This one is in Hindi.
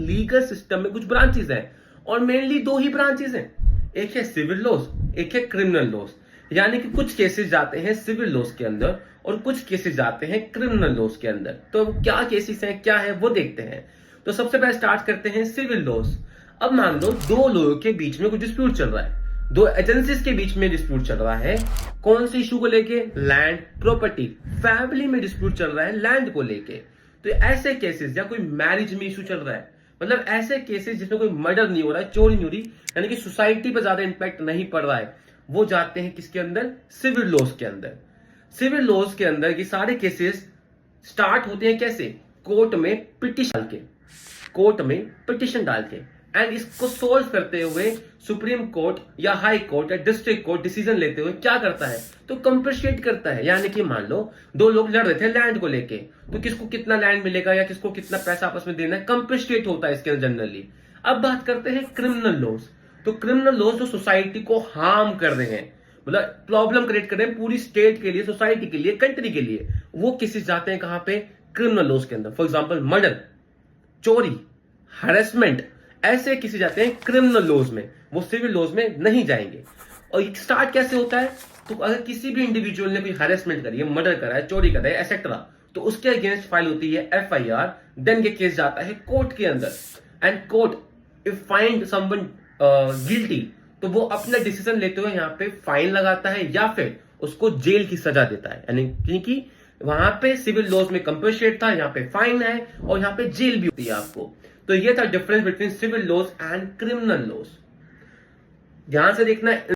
लीगल सिस्टम में कुछ ब्रांचेस हैं और मेनली दो ही ब्रांचेस हैं, एक है सिविल लॉज, एक है क्रिमिनल लॉज। यानी कि कुछ केसेस जाते हैं सिविल लॉज के अंदर और कुछ केसेस जाते हैं क्रिमिनल लॉज के अंदर। तो क्या केसेस हैं, क्या है वो देखते हैं। तो सबसे पहले स्टार्ट करते हैं सिविल लॉज। अब मान लो दो लोगों के बीच में कुछ डिस्प्यूट चल रहा है, दो एजेंसीज के बीच में डिस्प्यूट चल रहा है। कौन से इशू को लेके? Land property. फैमिली में डिस्प्यूट चल रहा है लैंड को लेके। तो ऐसे केसेस, या कोई मैरिज में इशू चल रहा है, मतलब ऐसे केसेस जिसमें कोई मर्डर नहीं हो रहा है, चोरी नहीं हो रही, यानी कि सोसाइटी पर ज्यादा इंपैक्ट नहीं पड़ रहा है, वो जाते हैं किसके अंदर? सिविल लॉज के अंदर। सिविल लॉज के अंदर ये सारे केसेस स्टार्ट होते हैं कैसे? कोर्ट में पिटिशन डाल के एंड इसको सोल्व करते हुए सुप्रीम कोर्ट या हाई कोर्ट या डिस्ट्रिक्ट कोर्ट डिसीजन लेते हुए क्या करता है? तो कंपनसेट करता है। यानी कि मान लो दो लोग लड़ रहे थे लैंड को लेके, तो किसको कितना लैंड मिलेगा या किसको कितना पैसा आपस में देना है, कंपनसेट होता है इसके अंदर जनरली। अब बात करते हैं क्रिमिनल लॉज। तो क्रिमिनल लॉज जो सोसाइटी को हार्म कर रहे हैं, मतलब प्रॉब्लम क्रिएट कर रहे हैं पूरी स्टेट के लिए, सोसाइटी के लिए, कंट्री के लिए, वो केसेस जाते हैं कहां पे? क्रिमिनल लॉज के अंदर। फॉर एग्जांपल मर्डर, चोरी, हरेसमेंट, ऐसे किसी जाते हैं क्रिमिनल लॉज में, वो सिविल लॉज में नहीं जाएंगे। और ये स्टार्ट कैसे होता है? तो अगर किसी भी इंडिविजुअल ने कोई हरेसमेंट करी है, मर्डर करा है, चोरी करा है एक्सेट्रा, तो उसके अगेंस्ट फाइल होती है FIR। देन ये केस जाता है कोर्ट के अंदर and court if find someone guilty, तो वो अपना डिसीजन लेते हुए यहाँ पे फाइन लगाता है या फिर उसको जेल की सजा देता है। यानी क्योंकि वहां पे सिविल लॉज में कंपनसेट था, यहाँ पे फाइन है और यहाँ पे जेल भी होती है आपको। तो ये था difference between civil laws and criminal laws. ध्यान से देखना।